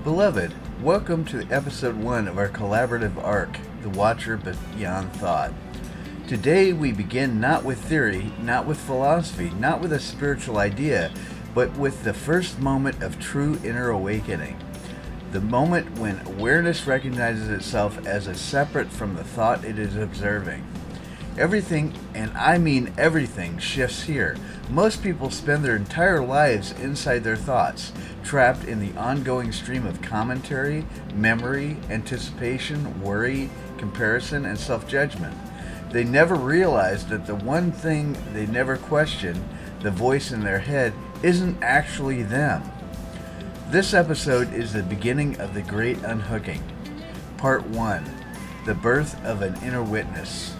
Beloved, welcome to episode 1 of our collaborative arc, The Watcher Beyond Thought. Today we begin not with theory, not with philosophy, not with a spiritual idea, but with the first moment of true inner awakening. The moment when awareness recognizes itself as a separate from the thought it is observing. Everything, and I mean everything, shifts here. Most people spend their entire lives inside their thoughts, trapped in the ongoing stream of commentary, memory, anticipation, worry, comparison, and self-judgment. They never realize that the one thing they never question, the voice in their head, isn't actually them. This episode is the beginning of the Great Unhooking. Part 1. The Birth of an Inner Witness.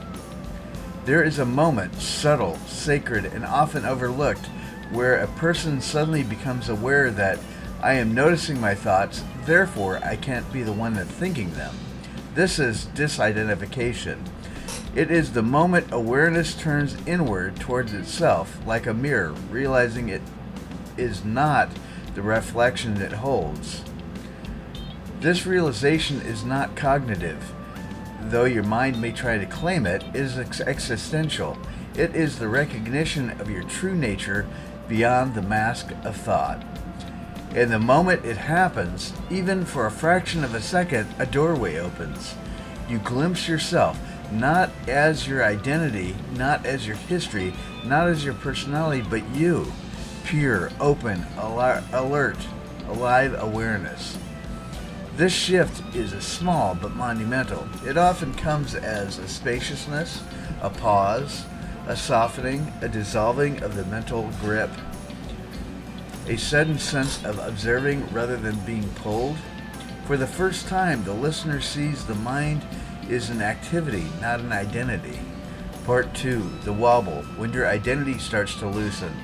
There is a moment, subtle, sacred, and often overlooked, where a person suddenly becomes aware that I am noticing my thoughts, therefore I can't be the one that's thinking them. This is disidentification. It is the moment awareness turns inward towards itself, like a mirror, realizing it is not the reflection it holds. This realization is not cognitive. Though your mind may try to claim it, is existential. It is the recognition of your true nature beyond the mask of thought. And the moment it happens, even for a fraction of a second, a doorway opens. You glimpse yourself, not as your identity, not as your history, not as your personality, but you. Pure, open, alert, alive awareness. This shift is small but monumental. It often comes as a spaciousness, a pause, a softening, a dissolving of the mental grip, a sudden sense of observing rather than being pulled. For the first time, the listener sees the mind is an activity, not an identity. Part 2, the wobble, when your identity starts to loosen.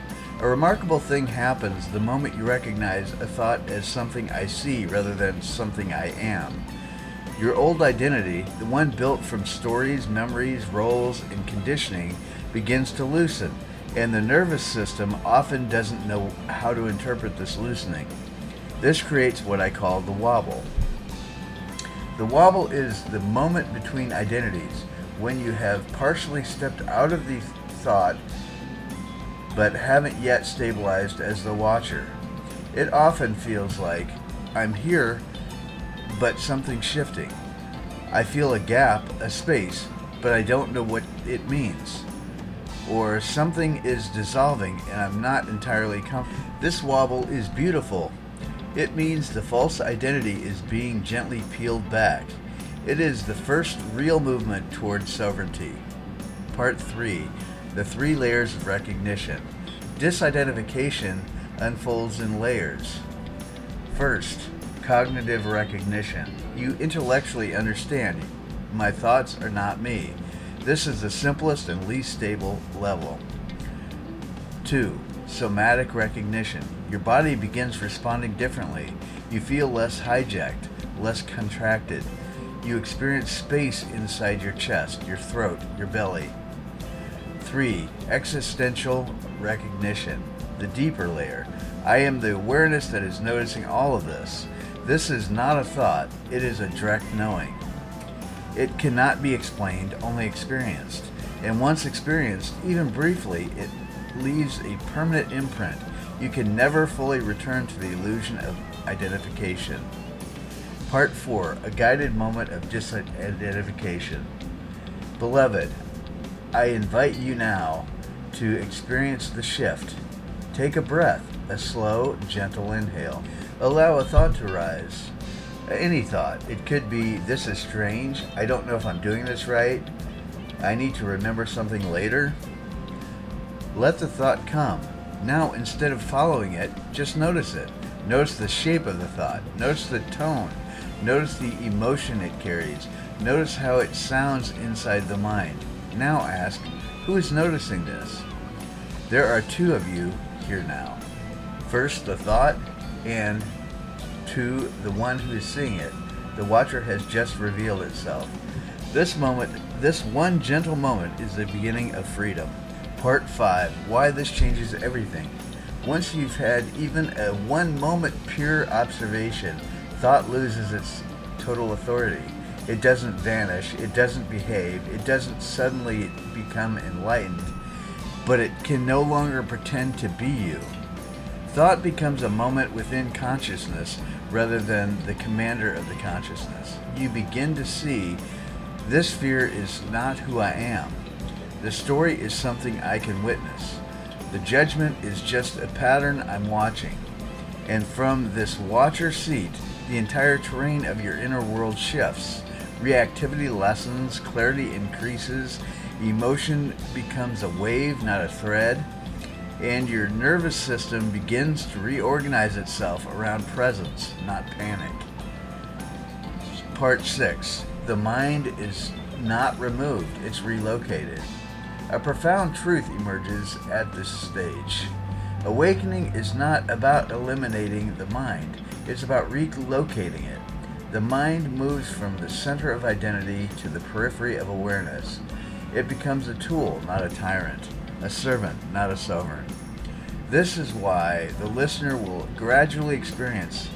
A remarkable thing happens the moment you recognize a thought as something I see rather than something I am. Your old identity, the one built from stories, memories, roles, and conditioning, begins to loosen, and the nervous system often doesn't know how to interpret this loosening. This creates what I call the wobble. The wobble is the moment between identities, when you have partially stepped out of the thought but haven't yet stabilized as the watcher. It often feels like I'm here, but something's shifting. I feel a gap, a space, but I don't know what it means. Or something is dissolving and I'm not entirely comfortable. This wobble is beautiful. It means the false identity is being gently peeled back. It is the first real movement towards sovereignty. Part 3. The 3 layers of recognition. Disidentification unfolds in layers. First, cognitive recognition. You intellectually understand my thoughts are not me. This is the simplest and least stable level. 2. Somatic recognition. Your body begins responding differently. You feel less hijacked, less contracted. You experience space inside your chest, your throat, your belly. 3. Existential recognition. The deeper layer. I am the awareness that is noticing all of this. This is not a thought. It is a direct knowing. It cannot be explained, only experienced. And once experienced, even briefly, it leaves a permanent imprint. You can never fully return to the illusion of identification. Part 4. A guided moment of disidentification. Beloved, I invite you now to experience the shift. Take a breath, a slow, gentle inhale. Allow a thought to rise. Any thought. It could be, this is strange, I don't know if I'm doing this right, I need to remember something later. Let the thought come. Now, instead of following it, just notice it. Notice the shape of the thought. Notice the tone. Notice the emotion it carries. Notice how it sounds inside the mind. Now ask, who is noticing this? There are 2 of you here now. First, the thought, and 2, the one who is seeing it. The watcher has just revealed itself. This moment, this one gentle moment, is the beginning of freedom. Part 5. Why this changes everything. Once you've had even a one moment pure observation, thought loses its total authority. It doesn't vanish, it doesn't behave, it doesn't suddenly become enlightened, but it can no longer pretend to be you. Thought becomes a moment within consciousness rather than the commander of the consciousness. You begin to see this fear is not who I am. The story is something I can witness. The judgment is just a pattern I'm watching. And from this watcher seat, the entire terrain of your inner world shifts. Reactivity lessens, clarity increases, emotion becomes a wave, not a thread, and your nervous system begins to reorganize itself around presence, not panic. Part 6. The mind is not removed, it's relocated. A profound truth emerges at this stage. Awakening is not about eliminating the mind, it's about relocating it. The mind moves from the center of identity to the periphery of awareness. It becomes a tool, not a tyrant, a servant, not a sovereign. This is why the listener will gradually experience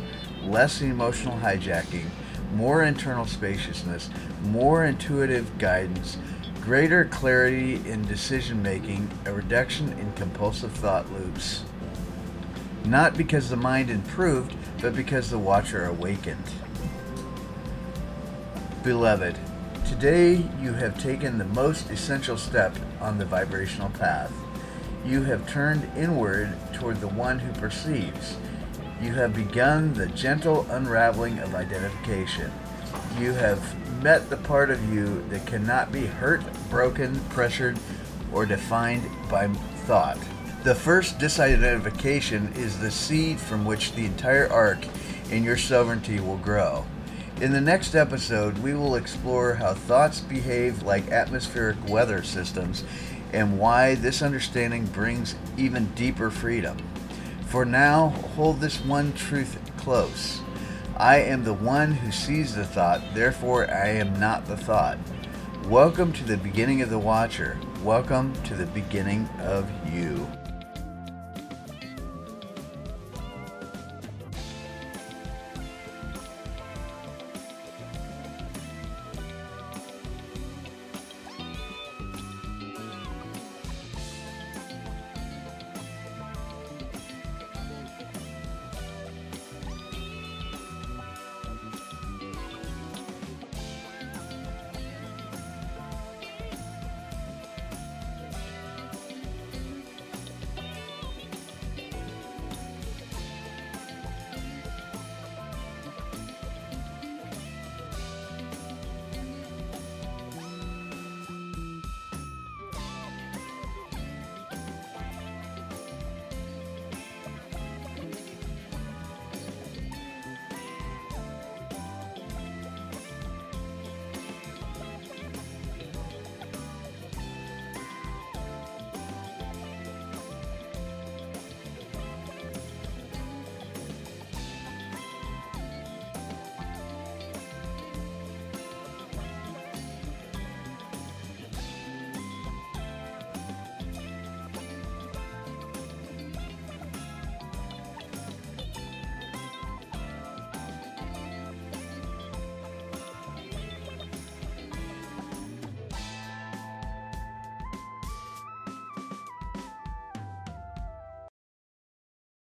less emotional hijacking, more internal spaciousness, more intuitive guidance, greater clarity in decision making, a reduction in compulsive thought loops. Not because the mind improved, but because the watcher awakened. Beloved, today you have taken the most essential step on the vibrational path. You have turned inward toward the one who perceives. You have begun the gentle unraveling of identification. You have met the part of you that cannot be hurt, broken, pressured, or defined by thought. The first disidentification is the seed from which the entire arc in your sovereignty will grow. In the next episode, we will explore how thoughts behave like atmospheric weather systems and why this understanding brings even deeper freedom. For now, hold this one truth close. I am the one who sees the thought, therefore I am not the thought. Welcome to the beginning of the Watcher. Welcome to the beginning of you.